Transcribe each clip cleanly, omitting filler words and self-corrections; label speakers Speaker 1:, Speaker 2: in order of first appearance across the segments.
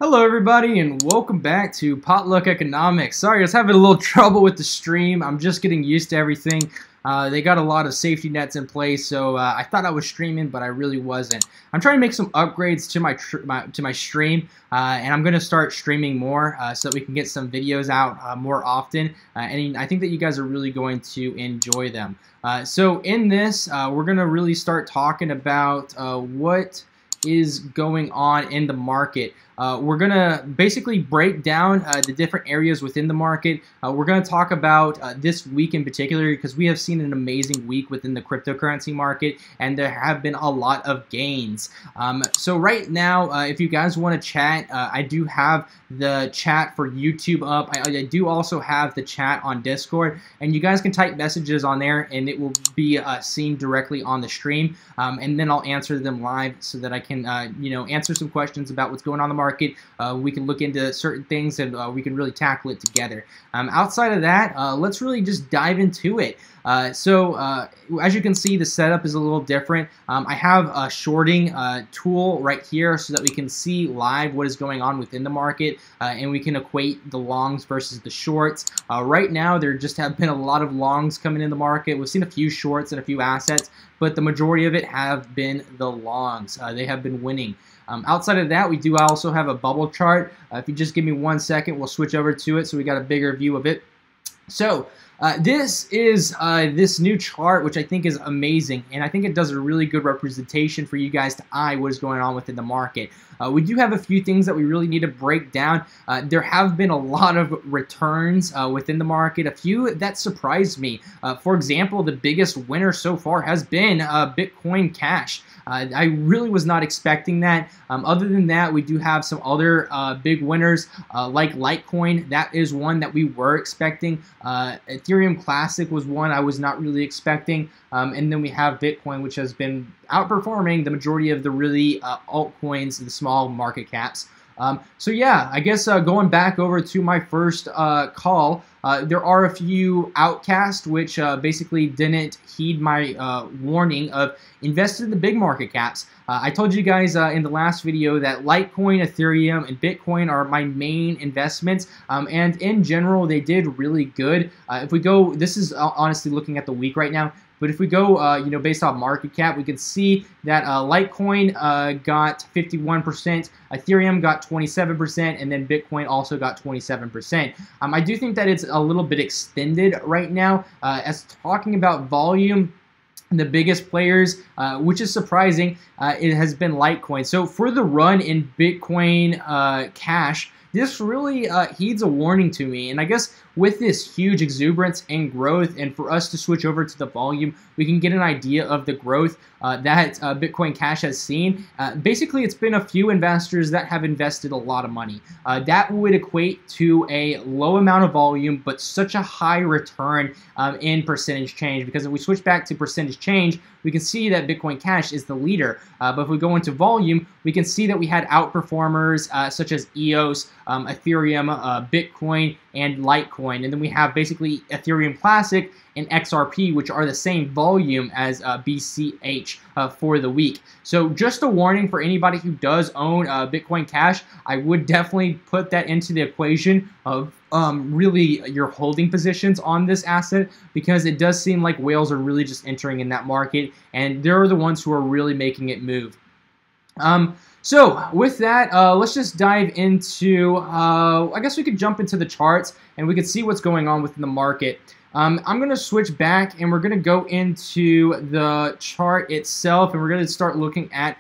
Speaker 1: Hello everybody and welcome back to Potluck Economics. Sorry, I was having a little trouble with the stream. I'm just getting used to everything. They got a lot of safety nets in place, so I thought I was streaming, but I really wasn't. I'm trying to make some upgrades to my stream, and I'm going to start streaming more so that we can get some videos out more often, and I think that you guys are really going to enjoy them. So in this, we're going to really start talking about what is going on in the market. We're going to basically break down the different areas within the market. We're going to talk about this week in particular because we have seen an amazing week within the cryptocurrency market and there have been a lot of gains. So right now, if you guys want to chat, I do have the chat for YouTube up. I do also have the chat on Discord, and you guys can type messages on there and it will be seen directly on the stream, and then I'll answer them live so that I can answer some questions about what's going on in the market. We can look into certain things and we can really tackle it together. Outside of that, let's really just dive into it. So as you can see, the setup is a little different. I have a shorting tool right here so that we can see live what is going on within the market, and we can equate the longs versus the shorts. Right now, there just have been a lot of longs coming in the market. We've seen a few shorts and a few assets, but the majority of it have been the longs. They have been winning. Outside of that, we do also have a bubble chart. If you just give me 1 second, we'll switch over to it so we got a bigger view of it. So this is this new chart, which I think is amazing, and I think it does a really good representation for you guys to eye what is going on within the market. We do have a few things that we really need to break down. There have been a lot of returns within the market, a few that surprised me. For example, the biggest winner so far has been Bitcoin Cash. I really was not expecting that. Other than that, we do have some other big winners like Litecoin. That is one that we were expecting. Ethereum Classic was one I was not really expecting. And then we have Bitcoin, which has been outperforming the majority of the really altcoins, the small market caps. So yeah, I guess going back over to my first call, there are a few outcasts which basically didn't heed my warning of invest in the big market caps. I told you guys in the last video that Litecoin, Ethereum, and Bitcoin are my main investments, and in general they did really good. If we go, this is honestly looking at the week right now. But if we go, based on market cap, we can see that Litecoin got 51%, Ethereum got 27%, and then Bitcoin also got 27%. I do think that it's a little bit extended right now. As talking about volume, the biggest players, which is surprising, it has been Litecoin. So for the run in Bitcoin Cash, this really heeds a warning to me, and I guess with this huge exuberance and growth, and for us to switch over to the volume, we can get an idea of the growth that Bitcoin Cash has seen. Basically, it's been a few investors that have invested a lot of money. That would equate to a low amount of volume, but such a high return in percentage change, because if we switch back to percentage change, we can see that Bitcoin Cash is the leader. But if we go into volume, we can see that we had outperformers such as EOS, Ethereum, Bitcoin, and Litecoin. And then we have basically Ethereum Classic and XRP, which are the same volume as BCH for the week. So just a warning for anybody who does own Bitcoin Cash, I would definitely put that into the equation of really your holding positions on this asset, because it does seem like whales are really just entering in that market, and they're the ones who are really making it move. So with that, let's just dive into, I guess we could jump into the charts and we could see what's going on within the market. I'm going to switch back and we're going to go into the chart itself, and we're going to start looking at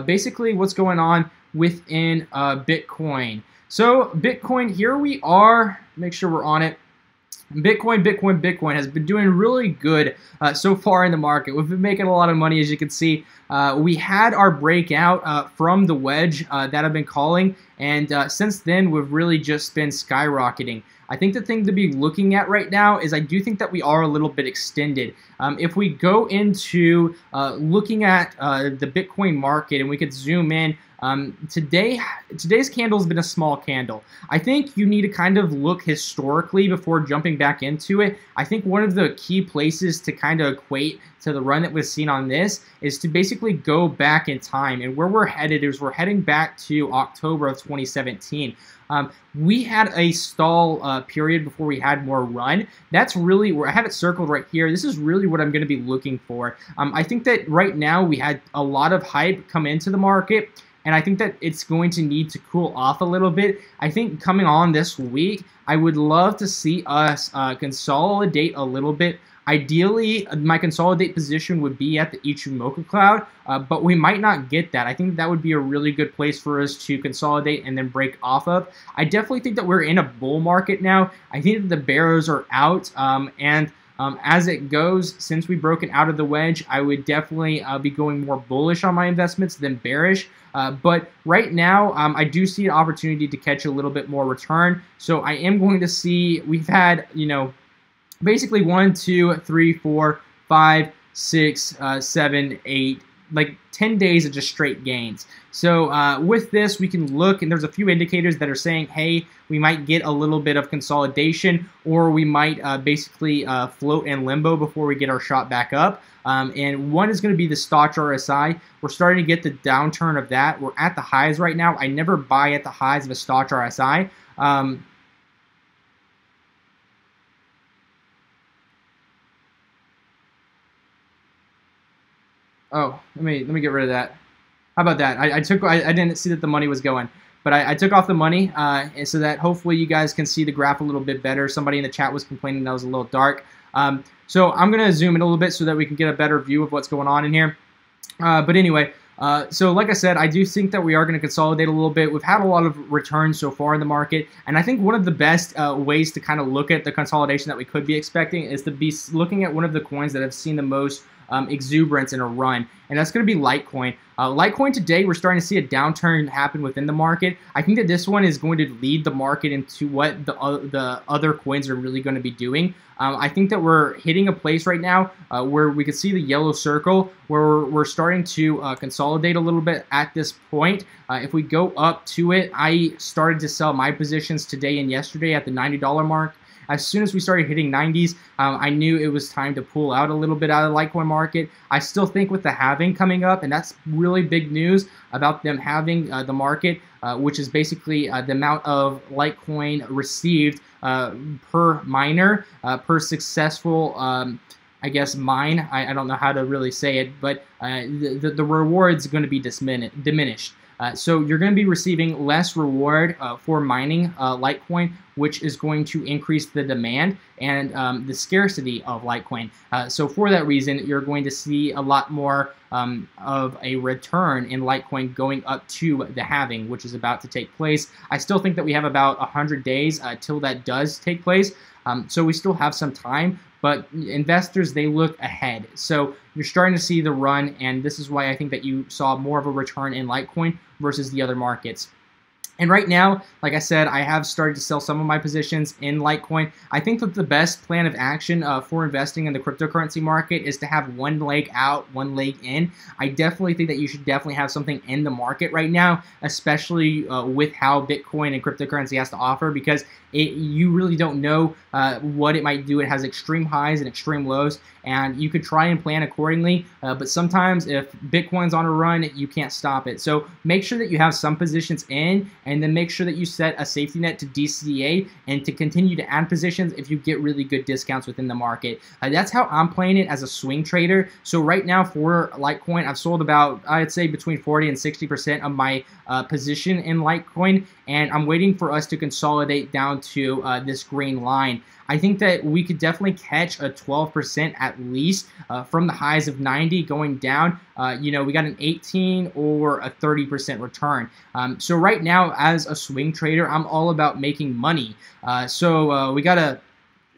Speaker 1: basically what's going on within Bitcoin. So Bitcoin, here we are. Make sure we're on it. Bitcoin has been doing really good so far in the market. We've been making a lot of money, as you can see. We had our breakout from the wedge that I've been calling, and since then we've really just been skyrocketing. I think the thing to be looking at right now is I do think that we are a little bit extended. If we go into looking at the Bitcoin market, and we could zoom in Today's candle has been a small candle. I think you need to kind of look historically before jumping back into it. I think one of the key places to kind of equate to the run that was seen on this is to basically go back in time. And where we're headed is we're heading back to October of 2017. We had a stall period before we had more run. That's really where I have it circled right here. This is really what I'm going to be looking for. I think that right now we had a lot of hype come into the market, and I think that it's going to need to cool off a little bit. I think coming on this week, I would love to see us consolidate a little bit. Ideally, my consolidate position would be at the Ichimoku cloud, but we might not get that. I think that would be a really good place for us to consolidate and then break off of. I definitely think that we're in a bull market now. I think that the bears are out, as it goes, since we've broken out of the wedge, I would definitely be going more bullish on my investments than bearish. But right now, I do see an opportunity to catch a little bit more return. So I am going to see, we've had, basically 1, 2, 3, 4, 5, 6, 7, 8, like 10 days of just straight gains. So with this, we can look, and there's a few indicators that are saying, hey, we might get a little bit of consolidation, or we might basically float in limbo before we get our shot back up. And one is going to be the Stoch RSI. We're starting to get the downturn of that. We're at the highs right now. I never buy at the highs of a Stoch RSI. Oh, let me get rid of that. How about that? I didn't see that the money was going, but I took off the money so that hopefully you guys can see the graph a little bit better. Somebody in the chat was complaining that was a little dark. So I'm gonna zoom in a little bit so that we can get a better view of what's going on in here. But anyway, so like I said, I do think that we are going to consolidate a little bit. We've had a lot of returns so far in the market, and I think one of the best ways to kind of look at the consolidation that we could be expecting is to be looking at one of the coins that have seen the most exuberance in a run, and that's going to be Litecoin. Litecoin today, we're starting to see a downturn happen within the market. I think that this one is going to lead the market into what the other coins are really going to be doing. I think that we're hitting a place right now where we can see the yellow circle, where we're starting to consolidate a little bit at this point. If we go up to it, I started to sell my positions today and yesterday at the $90 mark. As soon as we started hitting 90s, I knew it was time to pull out a little bit out of the Litecoin market. I still think with the halving coming up, and that's really big news about them having the market, which is basically the amount of Litecoin received per miner, per successful I guess mine. I don't know how to really say it, but the reward's going to be diminished. So you're going to be receiving less reward for mining Litecoin, which is going to increase the demand and the scarcity of Litecoin. So for that reason, you're going to see a lot more of a return in Litecoin going up to the halving, which is about to take place. I still think that we have about 100 days till that does take place. So we still have some time, but investors, they look ahead. So you're starting to see the run, and this is why I think that you saw more of a return in Litecoin versus the other markets. And right now, like I said, I have started to sell some of my positions in Litecoin. I think that the best plan of action for investing in the cryptocurrency market is to have one leg out, one leg in. I definitely think that you should definitely have something in the market right now, especially with how Bitcoin and cryptocurrency has to offer, because you really don't know what it might do. It has extreme highs and extreme lows, and you could try and plan accordingly, but sometimes if Bitcoin's on a run, you can't stop it. So make sure that you have some positions in, and then make sure that you set a safety net to DCA and to continue to add positions if you get really good discounts within the market. That's how I'm playing it as a swing trader. So right now for Litecoin, I've sold about, I'd say, between 40 and 60% of my position in Litecoin, and I'm waiting for us to consolidate down to this green line. I think that we could definitely catch a 12% at least from the highs of 90 going down. We got an 18 or a 30% return. So right now, as a swing trader, I'm all about making money. So we got to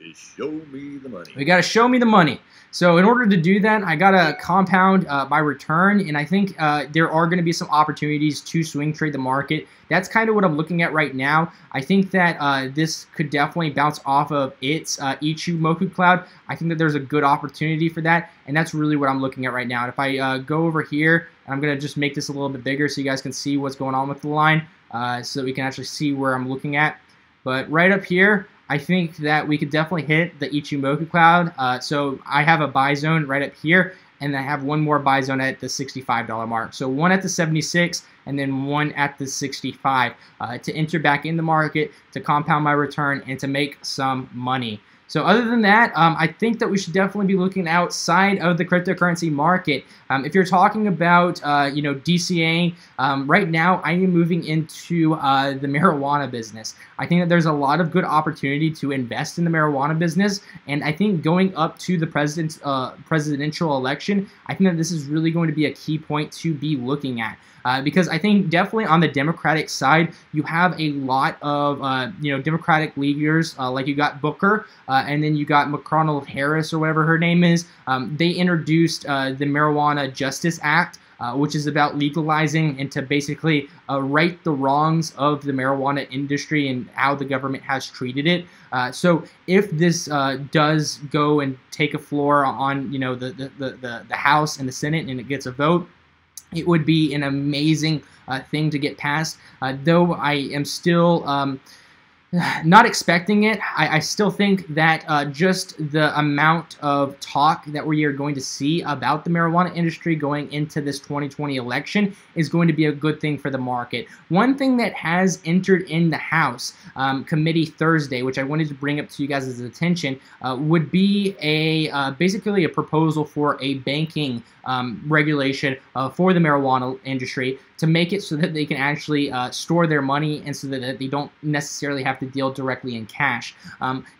Speaker 2: is show me the money.
Speaker 1: We got to show me the money. So in order to do that, I got to compound my return, and I think there are going to be some opportunities to swing trade the market. That's kind of what I'm looking at right now. I think that this could definitely bounce off of its Ichimoku cloud. I think that there's a good opportunity for that, and that's really what I'm looking at right now. And if I go over here, I'm going to just make this a little bit bigger so you guys can see what's going on with the line, so that we can actually see where I'm looking at. But right up here, I think that we could definitely hit the Ichimoku cloud. So I have a buy zone right up here, and I have one more buy zone at the $65 mark. So one at the 76 and then one at the 65 to enter back in the market, to compound my return, and to make some money. So other than that, I think that we should definitely be looking outside of the cryptocurrency market. If you're talking about, DCA, right now I am moving into the marijuana business. I think that there's a lot of good opportunity to invest in the marijuana business, and I think going up to the presidential election, I think that this is really going to be a key point to be looking at. Because I think definitely on the Democratic side, you have a lot of Democratic leaders, like you got Booker, and then you got McConnell Harris or whatever her name is. They introduced the Marijuana Justice Act, which is about legalizing and to basically right the wrongs of the marijuana industry and how the government has treated it. So if this does go and take a floor on the House and the Senate and it gets a vote, it would be an amazing thing to get passed. Though I am still not expecting it, I still think that just the amount of talk that we are going to see about the marijuana industry going into this 2020 election is going to be a good thing for the market. One thing that has entered in the House committee Thursday, which I wanted to bring up to you guys' attention, would be basically a proposal for a banking regulation for the marijuana industry to make it so that they can actually store their money and so that they don't necessarily have to deal directly in cash.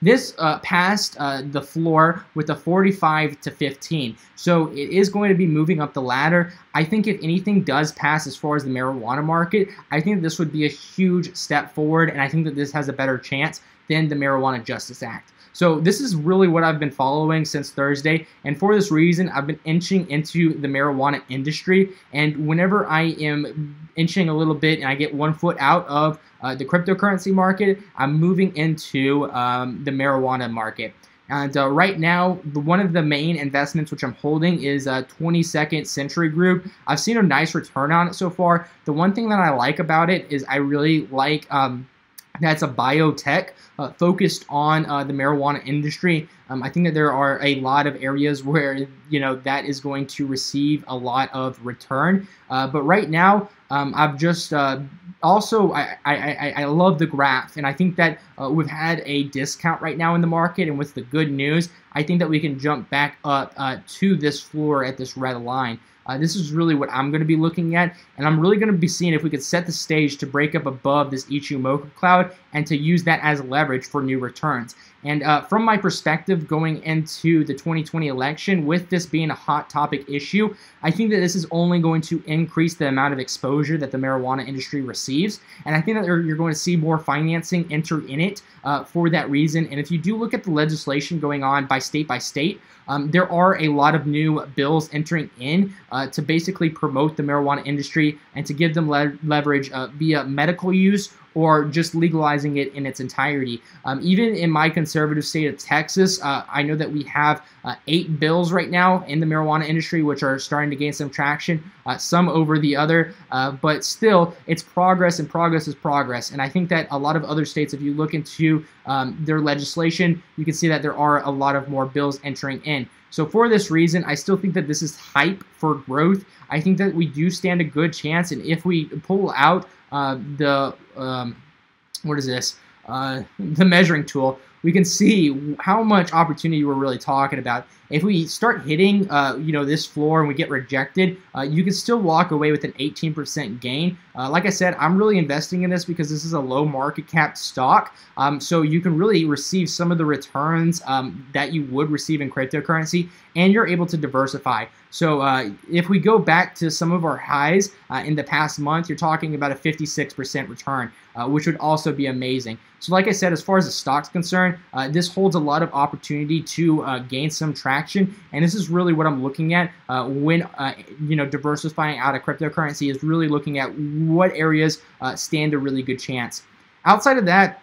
Speaker 1: This passed the floor with a 45 to 15, so it is going to be moving up the ladder. I think if anything does pass as far as the marijuana market, I think this would be a huge step forward, and I think that this has a better chance than the Marijuana Justice Act. So this is really what I've been following since Thursday, and for this reason, I've been inching into the marijuana industry, and whenever I am inching a little bit and I get one foot out of the cryptocurrency market, I'm moving into the marijuana market. And right now, one of the main investments which I'm holding is 22nd Century Group. I've seen a nice return on it so far. The one thing that I like about it is I really like that's a biotech focused on the marijuana industry. I think that there are a lot of areas where that is going to receive a lot of return. But right now, I've just also I love the graph, and I think that we've had a discount right now in the market, and with the good news, I think that we can jump back up to this floor at this red line. This is really what I'm going to be looking at, and I'm really going to be seeing if we could set the stage to break up above this Ichimoku cloud and to use that as leverage for new returns. And from my perspective, going into the 2020 election, with this being a hot topic issue, I think that this is only going to increase the amount of exposure that the marijuana industry receives. And I think that you're going to see more financing enter in it for that reason. And if you do look at the legislation going on by state, there are a lot of new bills entering in to basically promote the marijuana industry and to give them leverage via medical use or just legalizing it in its entirety. Even in my conservative state of Texas, I know that we have 8 bills right now in the marijuana industry which are starting to gain some traction, some over the other, but still, it's progress, and progress is progress. And I think that a lot of other states, if you look into their legislation, you can see that there are a lot of more bills entering in. So for this reason, I still think that this is hype for growth. I think that we do stand a good chance, and if we pull out the measuring tool, we can see how much opportunity we're really talking about. If we start hitting, this floor and we get rejected, you can still walk away with an 18% gain. Like I said, I'm really investing in this because this is a low market cap stock, so you can really receive some of the returns that you would receive in cryptocurrency, and you're able to diversify. So if we go back to some of our highs in the past month, you're talking about a 56% return, which would also be amazing. So like I said, as far as the stock's concerned, cryptocurrency, this holds a lot of opportunity to gain some traction, and this is really what I'm looking at when diversifying out of cryptocurrency, is really looking at what areas stand a really good chance. Outside of that,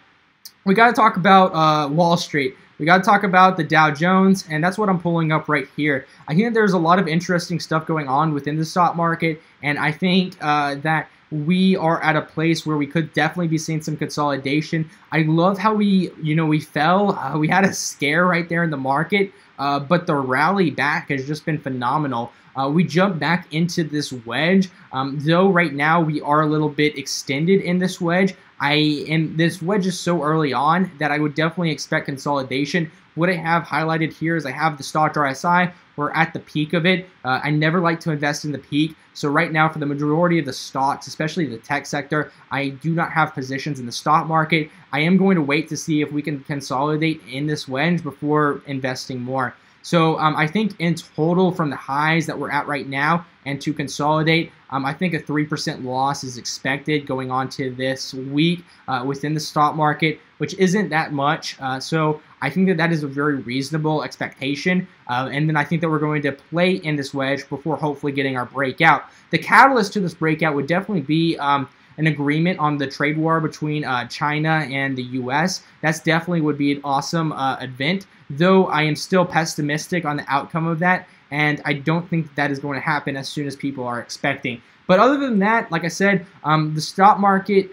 Speaker 1: we got to talk about Wall Street. We got to talk about the Dow Jones, and that's what I'm pulling up right here. I think there's a lot of interesting stuff going on within the stock market, and I think that we are at a place where we could definitely be seeing some consolidation. I love how we fell. We had a scare right there in the market, but the rally back has just been phenomenal. We jumped back into this wedge, though right now we are a little bit extended in this wedge. This wedge is so early on that I would definitely expect consolidation. What I have highlighted here is I have the stock RSI. We're at the peak of it. I never like to invest in the peak. So right now, for the majority of the stocks, especially the tech sector, I do not have positions in the stock market. I am going to wait to see if we can consolidate in this wedge before investing more. So I think in total, from the highs that we're at right now and to consolidate, I think a 3% loss is expected going on to this week within the stock market, which isn't that much. So I think that is a very reasonable expectation. And then I think that we're going to play in this wedge before hopefully getting our breakout. The catalyst to this breakout would definitely be an agreement on the trade war between China and the U.S. That's definitely would be an awesome event, though I am still pessimistic on the outcome of that, and I don't think that is going to happen as soon as people are expecting. But other than that, like I said, the stock market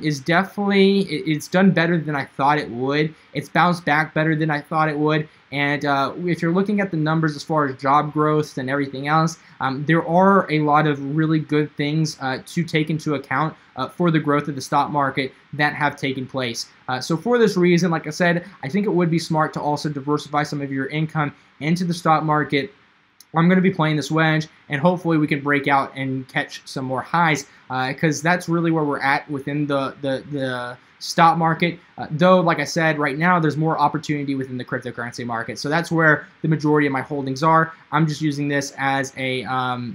Speaker 1: is definitely, it's done better than I thought it would. It's bounced back better than I thought it would. And if you're looking at the numbers as far as job growth and everything else, there are a lot of really good things to take into account for the growth of the stock market that have taken place. So for this reason, like I said, I think it would be smart to also diversify some of your income into the stock market. I'm going to be playing this wedge, and hopefully we can break out and catch some more highs, because that's really where we're at within the stock market. Though, like I said, right now there's more opportunity within the cryptocurrency market. So that's where the majority of my holdings are. I'm just using this as a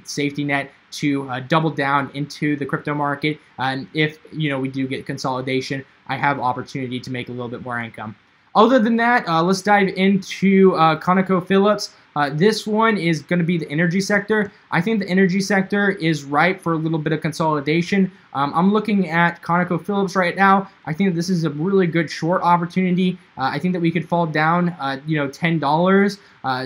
Speaker 1: safety net to double down into the crypto market. And if we do get consolidation, I have opportunity to make a little bit more income. Other than that, let's dive into ConocoPhillips. This one is going to be the energy sector. I think the energy sector is ripe for a little bit of consolidation. I'm looking at ConocoPhillips right now. I think that this is a really good short opportunity. I think that we could fall down, $10.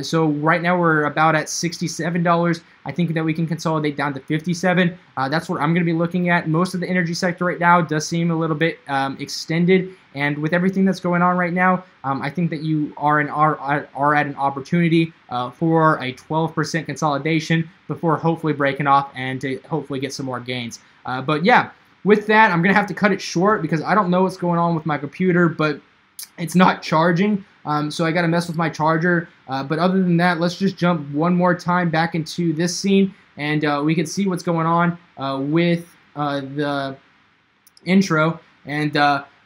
Speaker 1: So right now we're about at $67. I think that we can consolidate down to 57. That's what I'm going to be looking at. Most of the energy sector right now does seem a little bit extended, and with everything that's going on right now, I think that you are at an opportunity for a 12% consolidation before hopefully breaking off and to hopefully get some more gains. But yeah, with that, I'm going to have to cut it short because I don't know what's going on with my computer, but it's not charging. So I got to mess with my charger. But other than that, let's just jump one more time back into this scene, and we can see what's going on with the intro. And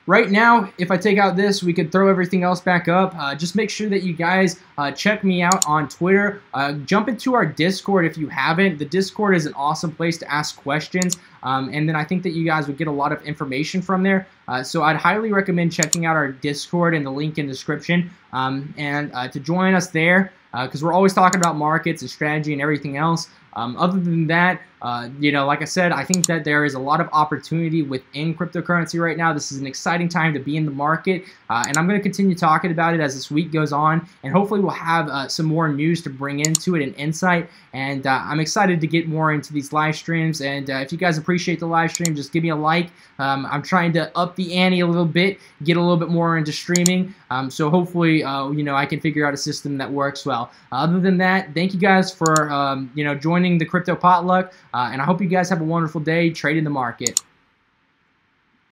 Speaker 1: right now, if I take out this, we could throw everything else back up. Just make sure that you guys check me out on Twitter. Jump into our Discord if you haven't. The Discord is an awesome place to ask questions. And then I think that you guys would get a lot of information from there. So I'd highly recommend checking out our Discord and the link in the description. And to join us there, because we're always talking about markets and strategy and everything else. Other than that, like I said, I think that there is a lot of opportunity within cryptocurrency right now. This is an exciting time to be in the market, and I'm going to continue talking about it as this week goes on, and hopefully we'll have some more news to bring into it and insight, and I'm excited to get more into these live streams, and if you guys appreciate the live stream, just give me a like. I'm trying to up the ante a little bit, get a little bit more into streaming, so hopefully, I can figure out a system that works well. Other than that, thank you guys for, joining the Crypto Potluck, and I hope you guys have a wonderful day trading the market.